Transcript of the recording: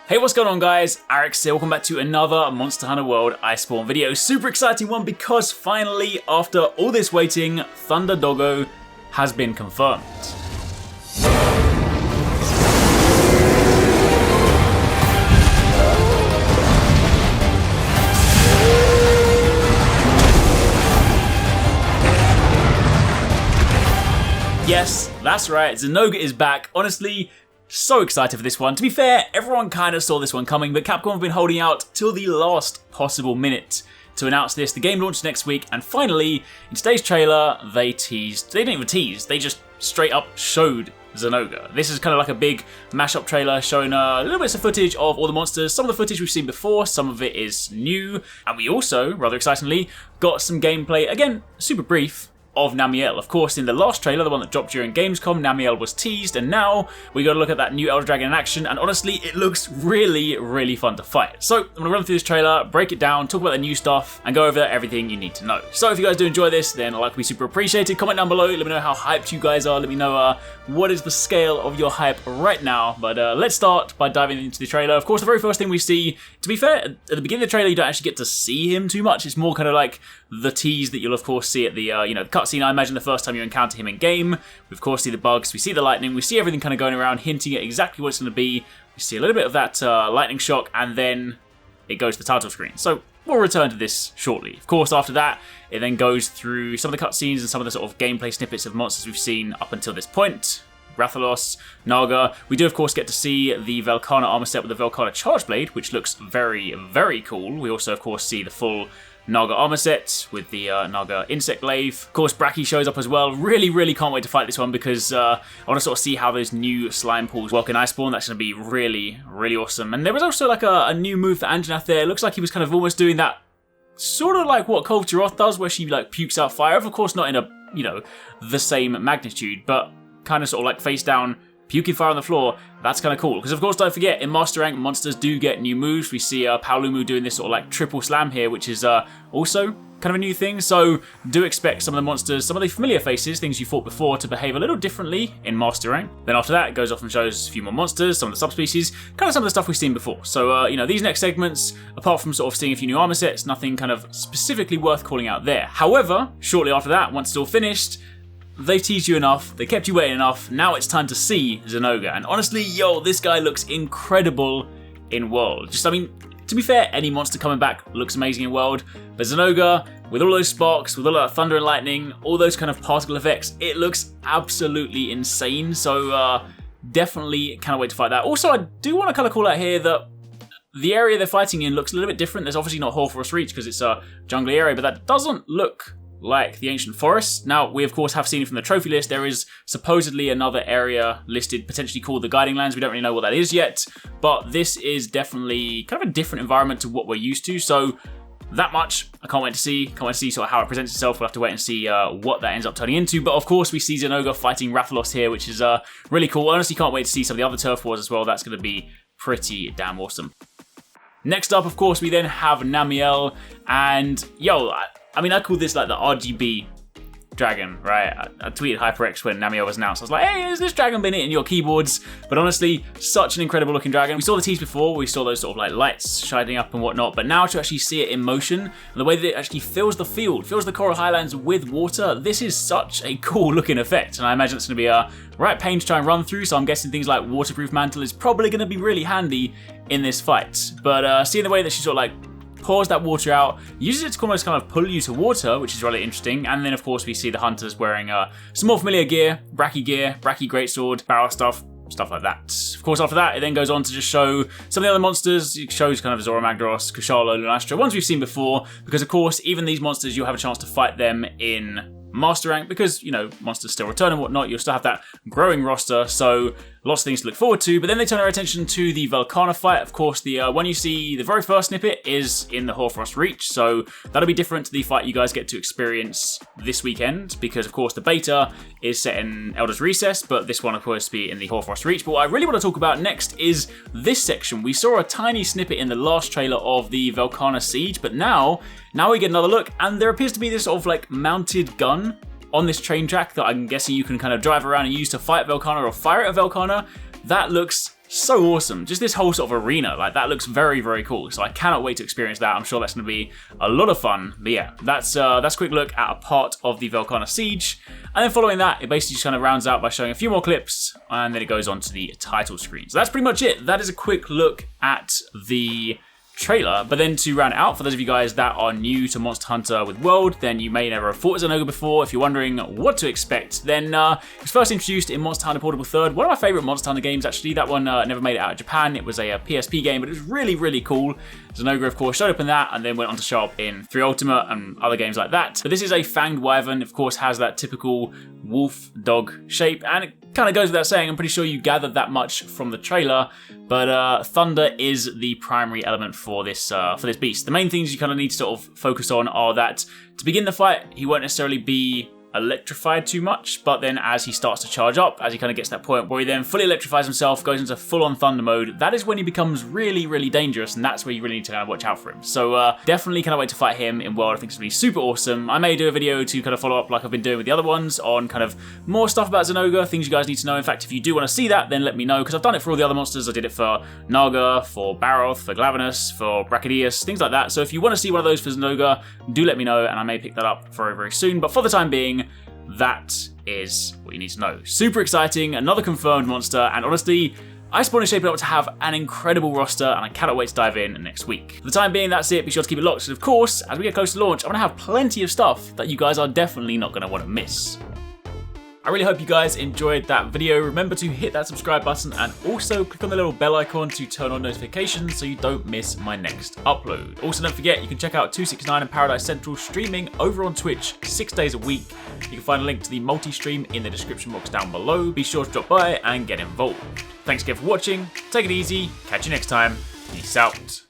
Hey, what's going on guys? Arekkz here, welcome back to another Monster Hunter World Iceborne video. Super exciting one because finally, after all this waiting, Thunder Doggo has been confirmed. Yes, that's right, Zinogre is back. Honestly, so excited for this one. To be fair, everyone kind of saw this one coming, but Capcom have been holding out till the last possible minute to announce this. The game launches next week, and finally, in today's trailer, they didn't even tease, they just straight up showed Zinogre. This is kind of like a big mashup trailer showing a little bits of footage of all the monsters. Some of the footage we've seen before, some of it is new, and we also, rather excitingly, got some gameplay, again, super brief, of Namielle. Of course, in the last trailer, the one that dropped during Gamescom, Namielle was teased, and now we got to look at that new Elder Dragon in action, and honestly, it looks really, really fun to fight. So, I'm going to run through this trailer, break it down, talk about the new stuff, and go over everything you need to know. So, if you guys do enjoy this, then I'd like to be super appreciated. Comment down below, let me know how hyped you guys are, let me know what is the scale of your hype right now, but let's start by diving into the trailer. Of course, the very first thing we see, to be fair, at the beginning of the trailer, you don't actually get to see him too much. It's more kind of like the tease that you'll of course see at the cutscene. I imagine the first time you encounter him in game. We of course see the bugs, we see the lightning, we see everything kind of going around, hinting at exactly what it's going to be. We see a little bit of that lightning shock, and then it goes to the title screen. So we'll return to this shortly. Of course, after that, it then goes through some of the cutscenes and some of the sort of gameplay snippets of monsters we've seen up until this point. Rathalos, Naga. We do of course get to see the Velkhana armor set with the Velkhana Charge Blade, which looks very, very cool. We also of course see the full Naga armor set with the Naga insect glaive. Of course, Brachy shows up as well. Really, really can't wait to fight this one because I want to sort of see how those new slime pools work in Iceborne. That's going to be really, really awesome. And there was also like a new move for Anjanath there. It looks like he was kind of almost doing that sort of like what Kulturoth does, where she like pukes out fire. Of course, not in a, the same magnitude, but kind of sort of like face down, puking fire on the floor. That's kind of cool. Because of course, don't forget, in Master Rank, monsters do get new moves. We see Paolumu doing this sort of like triple slam here, which is also kind of a new thing. So do expect some of the monsters, some of the familiar faces, things you fought before, to behave a little differently in Master Rank. Then after that, it goes off and shows a few more monsters, some of the subspecies, kind of some of the stuff we've seen before. So, these next segments, apart from sort of seeing a few new armor sets, nothing kind of specifically worth calling out there. However, shortly after that, once it's all finished, they've teased you enough, they kept you waiting enough, now it's time to see Zinogre. And honestly, this guy looks incredible in World. To be fair, any monster coming back looks amazing in World, but Zinogre, with all those sparks, with all that thunder and lightning, all those kind of particle effects, it looks absolutely insane. So definitely can't wait to fight that. Also, I do want to kind of call out here that the area they're fighting in looks a little bit different. There's obviously not Hoarfrost Reach because it's a jungly area, but that doesn't look like the ancient forest. Now, we of course have seen from the trophy list, there is supposedly another area listed, potentially called the Guiding Lands. We don't really know what that is yet, but this is definitely kind of a different environment to what we're used to. So that much, I can't wait to see. Can't wait to see sort of how it presents itself. We'll have to wait and see what that ends up turning into. But of course, we see Zinogre fighting Rathalos here, which is really cool. I honestly can't wait to see some of the other turf wars as well. That's going to be pretty damn awesome. Next up, of course, we then have Namielle, and I call this like the RGB dragon, right? I tweeted HyperX when Namielle was announced. I was like, hey, has this dragon been hitting your keyboards? But honestly, such an incredible looking dragon. We saw the tease before, we saw those sort of like lights shining up and whatnot, but now to actually see it in motion, and the way that it actually fills the field, fills the Coral Highlands with water, this is such a cool looking effect. And I imagine it's going to be a right pain to try and run through, so I'm guessing things like Waterproof Mantle is probably going to be really handy in this fight. But seeing the way that she sort of like pours that water out, uses it to almost kind of pull you to water, which is really interesting. And then of course we see the hunters wearing some more familiar gear, Brachy greatsword, barrel stuff like that. Of course, after that, it then goes on to just show some of the other monsters. It shows kind of Zora Magdaros, Kushala, Lunastra, ones we've seen before, because of course, even these monsters, you'll have a chance to fight them in Master Rank, because, monsters still return and whatnot. You'll still have that growing roster, so lots of things to look forward to. But then they turn our attention to the Velkhana fight. Of course, the one you see, the very first snippet is in the Hoarfrost Reach, so that'll be different to the fight you guys get to experience this weekend, because of course the beta is set in Elder's Recess, but this one of course will be in the Hoarfrost Reach. But what I really want to talk about next is this section. We saw a tiny snippet in the last trailer of the Velkhana Siege, but now we get another look, and there appears to be this sort of like mounted gun on this train track that I'm guessing you can kind of drive around and use to fight Velkhana or fire at Velkhana. That looks so awesome. Just this whole sort of arena, like that looks very, very cool. So I cannot wait to experience that. I'm sure that's going to be a lot of fun. But yeah, that's a quick look at a part of the Velkhana Siege. And then following that, it basically just kind of rounds out by showing a few more clips, and then it goes on to the title screen. So that's pretty much it. That is a quick look at the trailer. But then to round it out, for those of you guys that are new to Monster Hunter with World, then you may never have fought as Zinogre before. If you're wondering what to expect, then it was first introduced in Monster Hunter Portable 3rd, one of my favourite Monster Hunter games actually. That one never made it out of Japan. It was a PSP game, but it was really, really cool. Zinogre, of course, showed up in that and then went on to show up in 3 Ultimate and other games like that. But this is a fanged wyvern, of course, has that typical wolf dog shape, and it kind of goes without saying, I'm pretty sure you gathered that much from the trailer, but thunder is the primary element for this beast. The main things you kind of need to sort of focus on are that to begin the fight, he won't necessarily be electrified too much, but then as he starts to charge up, as he kind of gets to that point where he then fully electrifies himself, goes into full-on thunder mode, that is when he becomes really, really dangerous, and that's where you really need to kind of watch out for him. So definitely cannot wait to fight him in World. I think it's going to be super awesome. I may do a video to kind of follow up like I've been doing with the other ones on kind of more stuff about Zinogre, things you guys need to know. In fact, if you do want to see that, then let me know, because I've done it for all the other monsters. I did it for Naga, for Baroth, for Glavenus, for Brachydius, things like that. So if you want to see one of those for Zinogre, do let me know, and I may pick that up very, very soon. But for the time being, that is what you need to know. Super exciting, another confirmed monster, and honestly, Iceborne is shaping up to have an incredible roster, and I cannot wait to dive in next week. For the time being, that's it. Be sure to keep it locked, and of course, as we get close to launch, I'm going to have plenty of stuff that you guys are definitely not going to want to miss. I really hope you guys enjoyed that video. Remember to hit that subscribe button and also click on the little bell icon to turn on notifications so you don't miss my next upload. Also, don't forget, you can check out 269 and Paradise Central streaming over on Twitch 6 days a week. You can find a link to the multi-stream in the description box down below. Be sure to drop by and get involved. Thanks again for watching. Take it easy. Catch you next time. Peace out.